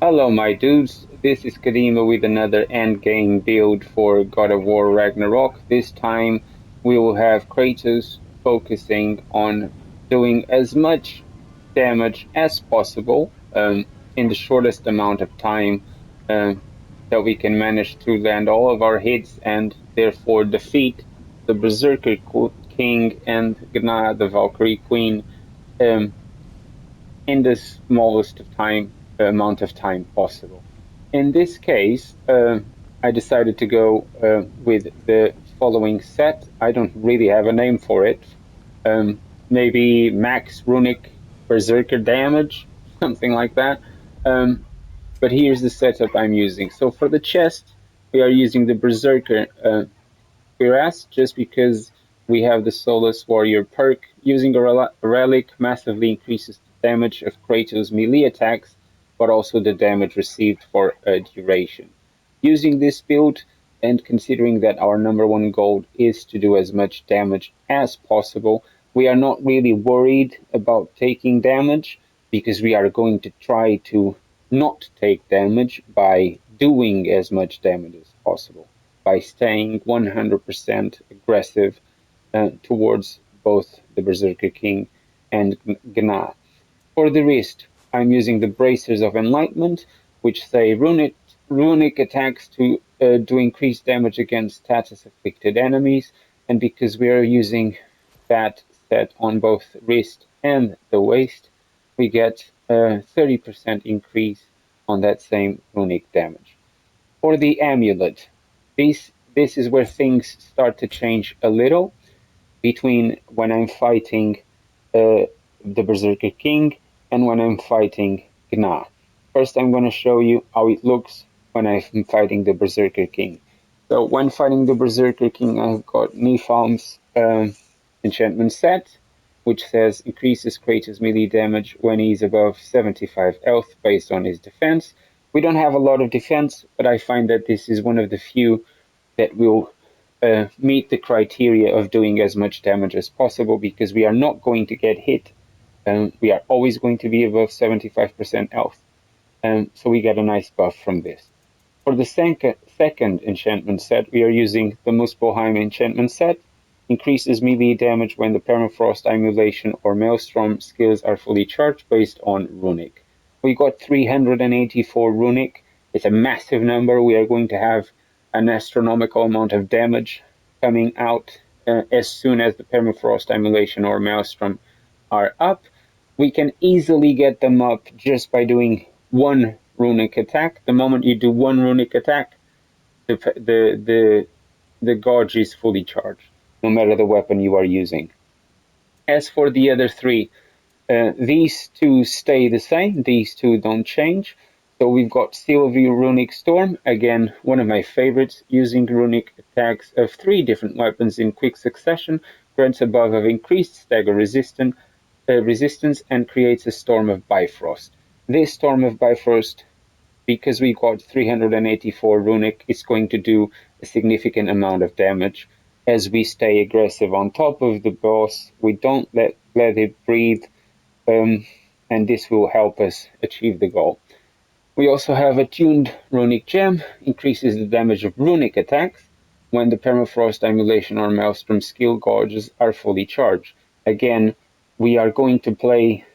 Hello my dudes, this is Kadima with another endgame build for God of War Ragnarok. This time we will have Kratos focusing on doing as much damage as possible in the shortest amount of time um, that we can manage to land all of our hits and therefore defeat the Berserker King and Gna, the Valkyrie Queen, um, in the smallest of time amount of time possible. In this case, I decided to go with the following set. I don't really have a name for it. Maybe Max Runic Berserker Damage, something like that. Um, but here's the setup I'm using. So for the chest, we are using the Berserker cuirass just because we have the Soulless Warrior perk. Using a relic massively increases the damage of Kratos' melee attacks, but also the damage received for a duration. Using this build, and considering that our number one goal is to do as much damage as possible, we are not really worried about taking damage because we are going to try to not take damage by doing as much damage as possible, by staying 100% aggressive towards both the Berserker King and Gna. For the wrist, I'm using the Bracers of Enlightenment, which say runic attacks to increase damage against status afflicted enemies, and because we are using that set on both wrist and the waist, we get a 30% increase on that same runic damage. For the amulet, this is where things start to change a little between when I'm fighting the Berserker King and when I'm fighting Gna. First, I'm going to show you how it looks when I'm fighting the Berserker King. So when fighting the Berserker King, I've got Nifalm's enchantment set, which says increases Kratos melee damage when he's above 75 health based on his defense. We don't have a lot of defense, but I find that this is one of the few that will meet the criteria of doing as much damage as possible because we are not going to get hit. We are always going to be above 75% health. So we get a nice buff from this. For the second enchantment set, we are using the Muspelheim enchantment set. Increases melee damage when the Permafrost, Immolation, or Maelstrom skills are fully charged based on Runic. We got 384 Runic. It's a massive number. We are going to have an astronomical amount of damage coming out as soon as the Permafrost, Immolation, or Maelstrom are up. We can easily get them up just by doing one runic attack. The moment you do one runic attack, the gauge is fully charged, no matter the weapon you are using. As for the other three, these two stay the same. These two don't change. So we've got Sylvie Runic Storm, again one of my favorites, using runic attacks of three different weapons in quick succession, grants a buff of increased stagger resistance and creates a storm of Bifrost. This storm of Bifrost, because we got 384 runic, is going to do a significant amount of damage as we stay aggressive on top of the boss. We don't let it breathe, and this will help us achieve the goal. We also have a tuned runic gem, increases the damage of runic attacks when the permafrost, emulation, or maelstrom skill gauges are fully charged. Again, we are going to play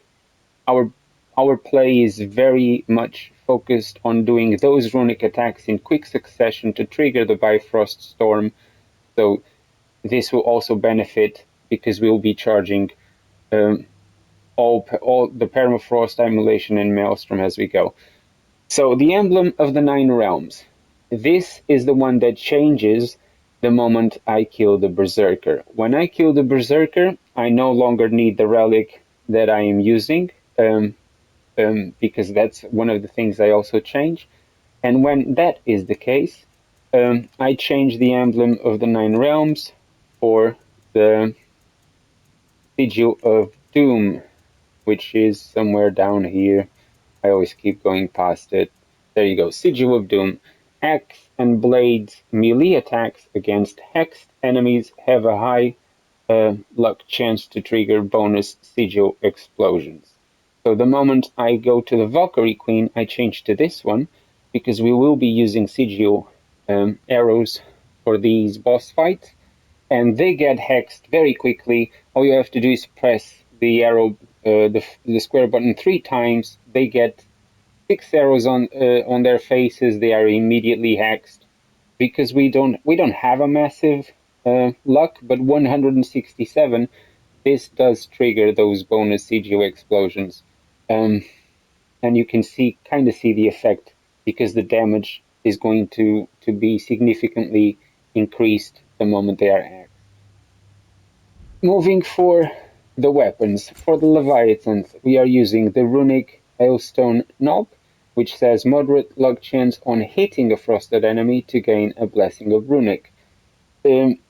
our our play is very much focused on doing those runic attacks in quick succession to trigger the Bifrost Storm. So this will also benefit because we'll be charging um, all the Permafrost, Immolation, and Maelstrom as we go. So the emblem of the Nine Realms. This is the one that changes the moment I kill the Berserker. When I kill the Berserker, I no longer need the relic that I am using. Because that's one of the things I also change. And when that is the case, I change the emblem of the Nine Realms for the Sigil of Doom, which is somewhere down here. I always keep going past it. There you go, Sigil of Doom. Axe and blades melee attacks against hexed enemies have a high luck chance to trigger bonus sigil explosions. So the moment I go to the Valkyrie Queen, I change to this one, because we will be using sigil arrows for these boss fights, and they get hexed very quickly. All you have to do is press the arrow, the square button 3 times. They get 6 arrows on their faces. They are immediately hexed, because we don't have a massive luck, but 167, this does trigger those bonus CGO explosions. Um, and you can kind of see the effect, because the damage is going to be significantly increased the moment they are axed. Moving for the weapons, for the Leviathans, we are using the Runic Hailstone knob, which says moderate luck chance on hitting a frosted enemy to gain a blessing of Runic.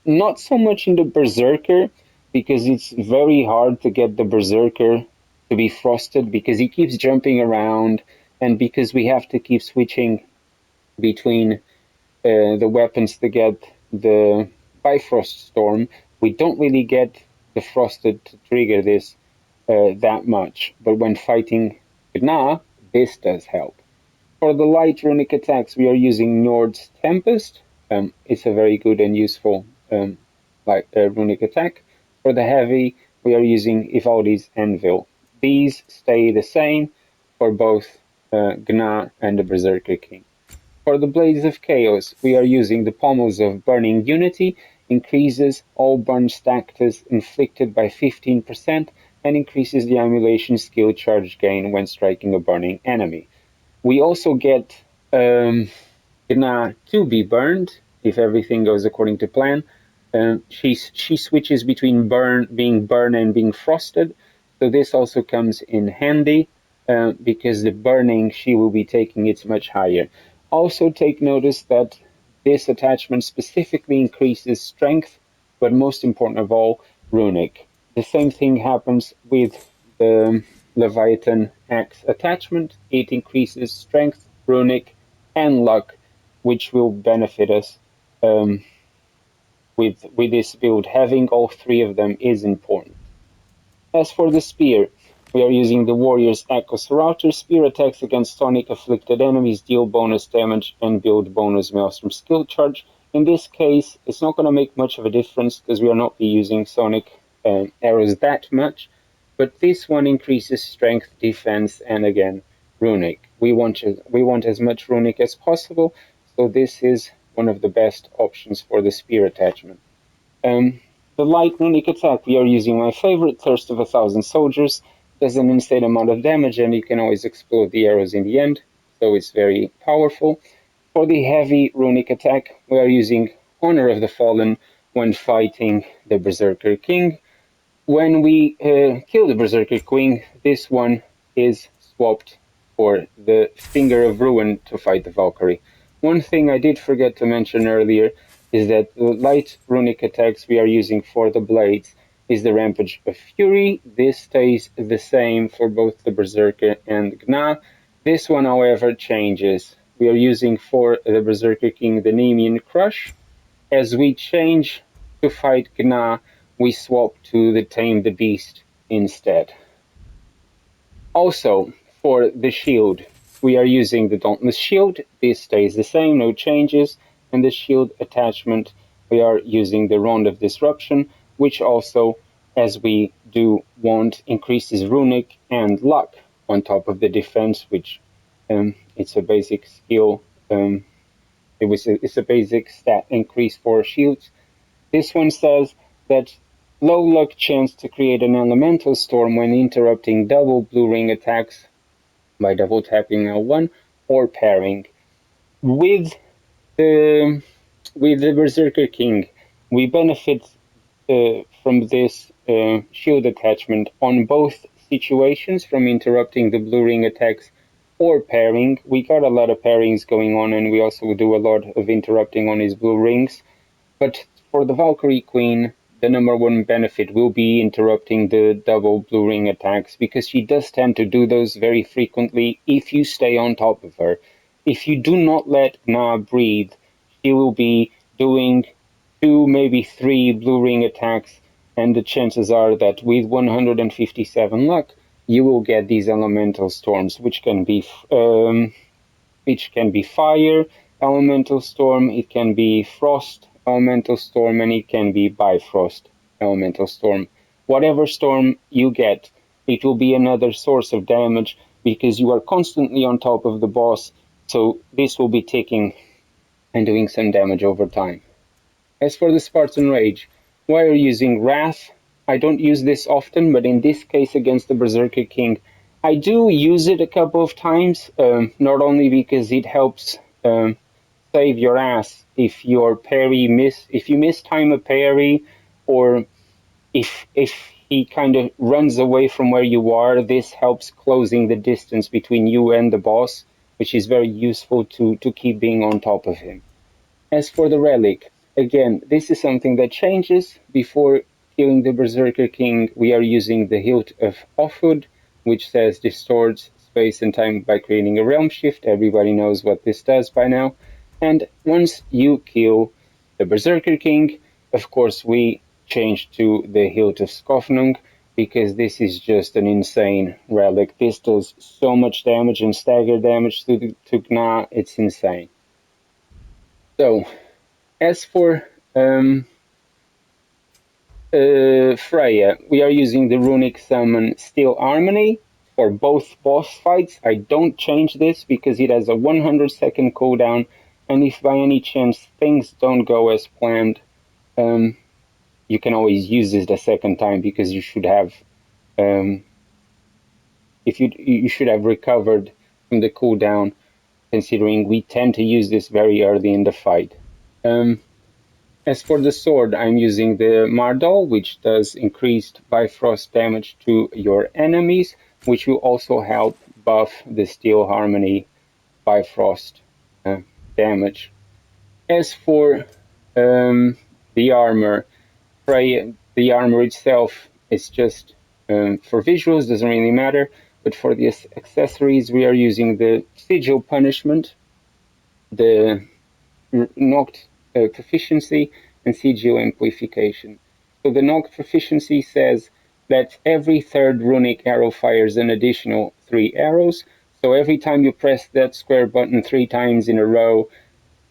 Not so much in the Berserker, because it's very hard to get the Berserker to be frosted, because he keeps jumping around, and because we have to keep switching between the weapons to get the Bifrost Storm. We don't really get the Frosted to trigger this that much, but when fighting Gna, this does help. For the light runic attacks, we are using Njord's Tempest. It's a very good and useful runic attack. For the heavy, we are using Ivaldi's Anvil. These stay the same for both Gna and the Berserker King. For the Blades of Chaos, we are using the Pommels of Burning Unity, increases all burn status inflicted by 15%, and increases the Emulation skill charge gain when striking a burning enemy. We also get Gna to be burned if everything goes according to plan. She switches between being burned and being frosted, so this also comes in handy, because the burning she will be taking is much higher. Also take notice that this attachment specifically increases strength, but most important of all, runic. The same thing happens with the Leviathan Axe attachment. It increases strength, runic, and luck, which will benefit us with this build. Having all 3 of them is important. As for the spear, we are using the Warrior's Echo Router. Spear attacks against Sonic afflicted enemies deal bonus damage and build bonus Maelstrom skill charge. In this case, it's not going to make much of a difference, because we are not be using Sonic arrows that much, but this one increases strength, defense, and again, runic. We want as much runic as possible, so this is one of the best options for the spear attachment. The light runic attack, we are using my favorite, Thirst of 1,000 Soldiers. Does an insane amount of damage, and you can always explode the arrows in the end, so it's very powerful. For the heavy runic attack, we are using Honor of the Fallen when fighting the Berserker King. When we kill the Berserker Queen, this one is swapped for the Finger of Ruin to fight the Valkyrie. One thing I did forget to mention earlier is that the light runic attacks we are using for the blades is the Rampage of Fury. This stays the same for both the Berserker and Gna. This one, however, changes. We are using for the Berserker King the Nemean Crush. As we change to fight Gna, we swap to the Tame the Beast instead. Also, for the shield, we are using the Dauntless Shield. This stays the same, no changes. And the shield attachment, we are using the Rond of Disruption, which also, as we do want, increases runic and luck on top of the defense, which it's a basic skill. It's a basic stat increase for shields. This one says that low luck chance to create an elemental storm when interrupting double blue ring attacks by double tapping L1 or pairing. With the Berserker King, we benefit from this shield attachment on both situations, from interrupting the blue ring attacks or pairing. We got a lot of pairings going on, and we also do a lot of interrupting on his blue rings. But for the Valkyrie Queen, the number one benefit will be interrupting the double blue ring attacks, because she does tend to do those very frequently if you stay on top of her. If you do not let Gna breathe, she will be doing 2, maybe 3 blue ring attacks, and the chances are that with 157 luck, you will get these elemental storms, which can be fire elemental storm, it can be frost elemental storm, and it can be bifrost elemental storm. Whatever storm you get, it will be another source of damage because you are constantly on top of the boss, so this will be ticking and doing some damage over time. As for the Spartan Rage, why are you using Wrath? I don't use this often, but in this case against the Berserker King, I do use it a couple of times, not only because it helps save your ass if your parry if you mistime a parry, or if he kind of runs away from where you are, this helps closing the distance between you and the boss, which is very useful to keep being on top of him. As for the relic, again, this is something that changes. Before killing the Berserker King, we are using the Hilt of Offhood, which says distorts space and time by creating a realm shift. Everybody knows what this does by now. And once you kill the Berserker King, of course, we change to the Hilt of Skofnung, because this is just an insane relic. This does so much damage and stagger damage to Gna, it's insane. So, as for Freya, we are using the Runic summon Steel Harmony for both boss fights. I don't change this because it has a 100-second cooldown, and if by any chance things don't go as planned, you can always use this the second time, because you should have you should have recovered from the cooldown, considering we tend to use this very early in the fight. As for the sword, I'm using the Mardol, which does increased Bifrost damage to your enemies, which will also help buff the Steel Harmony Bifrost damage. As for the armor, the armor itself is just for visuals, doesn't really matter, but for the accessories we are using the Sigil Punishment, the Knocked Proficiency, and Sigil Amplification. So the Knocked Proficiency says that every third runic arrow fires an additional 3 arrows, so every time you press that square button 3 times in a row,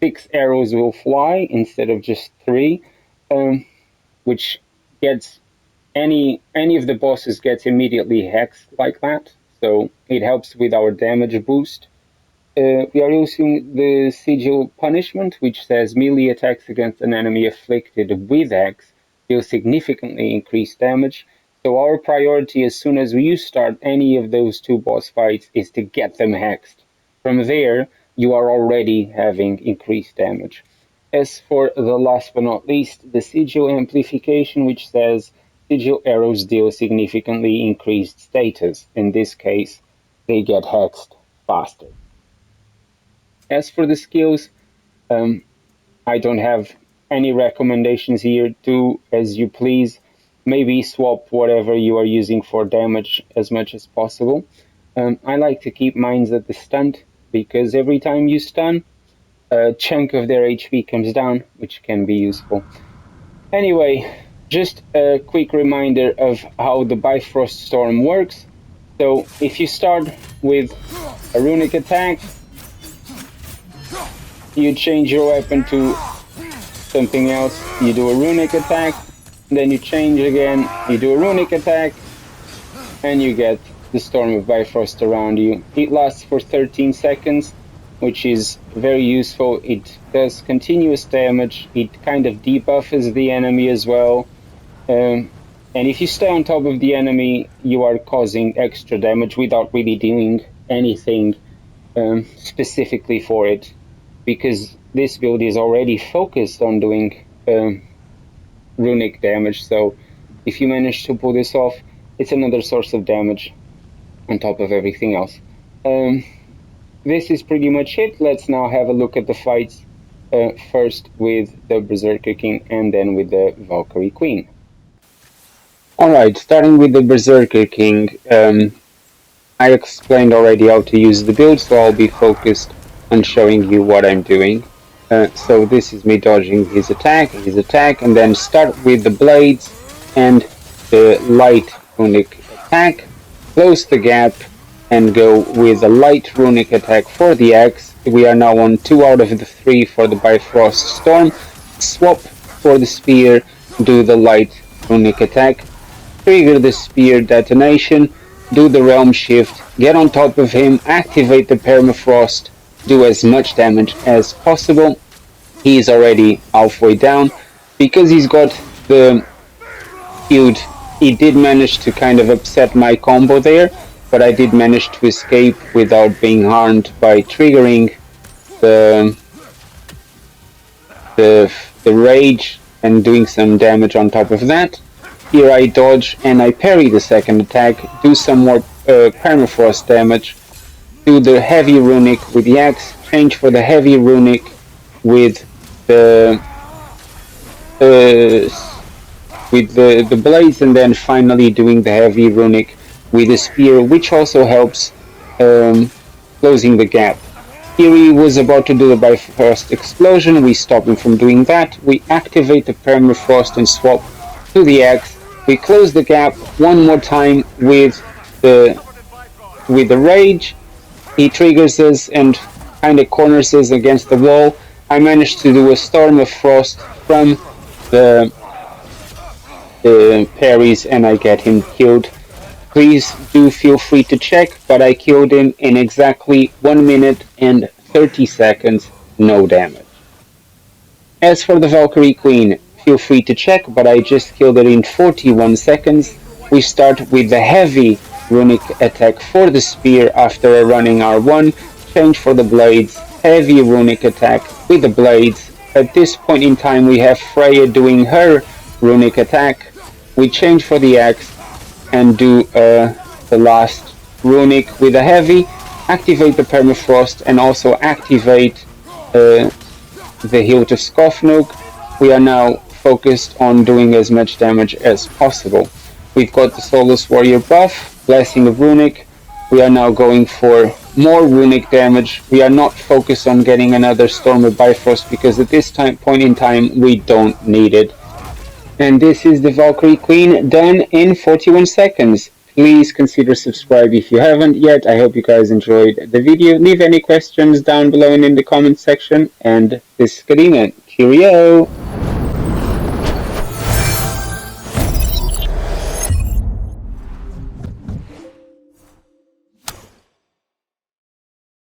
6 arrows will fly instead of just 3, which gets any of the bosses gets immediately hexed like that, so it helps with our damage boost. We are using the Sigil Punishment, which says melee attacks against an enemy afflicted with Hex deal significantly increased damage. So our priority as soon as you start any of those 2 boss fights is to get them hexed. From there, you are already having increased damage. As for the last but not least, the Sigil Amplification, which says Sigil arrows deal significantly increased status. In this case, they get hexed faster. As for the skills, I don't have any recommendations here. Do as you please. Maybe swap whatever you are using for damage as much as possible. I like to keep mines at the stunt, because every time you stun, a chunk of their HP comes down, which can be useful. Anyway, just a quick reminder of how the Bifrost Storm works. So if you start with a runic attack, you change your weapon to something else, you do a runic attack, then you change again, you do a runic attack, and you get the Storm of Bifrost around you. It lasts for 13 seconds, which is very useful. It does continuous damage, it kind of debuffs the enemy as well, and if you stay on top of the enemy, you are causing extra damage without really doing anything specifically for it, because this build is already focused on doing runic damage, so if you manage to pull this off, it's another source of damage on top of everything else. This is pretty much it. Let's now have a look at the fights, first with the Berserker King and then with the Valkyrie Queen. Alright, starting with the Berserker King, I explained already how to use the build, so I'll be focused on showing you what I'm doing. So this is me dodging his attack, and then start with the blades and the light runic attack. close the gap and go with a light runic attack for the axe. We are now on 2 out of the 3 for the Bifrost Storm. Swap for the spear, do the light runic attack, trigger the spear detonation, do the realm shift, get on top of him, activate the permafrost, do as much damage as possible. He is already halfway down. Because he's got the shield, he did manage to kind of upset my combo there, but I did manage to escape without being harmed by triggering the rage and doing some damage on top of that. Here I dodge and I parry the second attack, do some more permafrost damage, do the heavy runic with the axe, change for the heavy runic with the blades, and then finally doing the heavy runic with the spear, which also helps closing the gap. Here he was about to do the Bifrost explosion, we stop him from doing that, we activate the permafrost and swap to the axe, we close the gap one more time with the rage. He triggers us and kind of corners us against the wall. I managed to do a storm of frost from the parries and I get him killed. Please do feel free to check, but I killed him in exactly 1 minute and 30 seconds, no damage. As for the Valkyrie Queen, feel free to check, but I just killed her in 41 seconds. We start with the heavy runic attack for the spear after a running R1, change for the blades, heavy runic attack with the blades. At this point in time we have Freya doing her runic attack. We change for the axe and do the last runic with a heavy, activate the permafrost and also activate the Hilt of Skofnug. We are now focused on doing as much damage as possible. We've got the Soulless Warrior buff, Blessing of Runic. We are now going for more runic damage. We are not focused on getting another Storm of Bifrost because at this point in time we don't need it. And this is the Valkyrie Queen done in 41 seconds. Please consider subscribe if you haven't yet. I hope you guys enjoyed the video. Leave any questions down below and in the comment section. And this is Karina. Cheerio!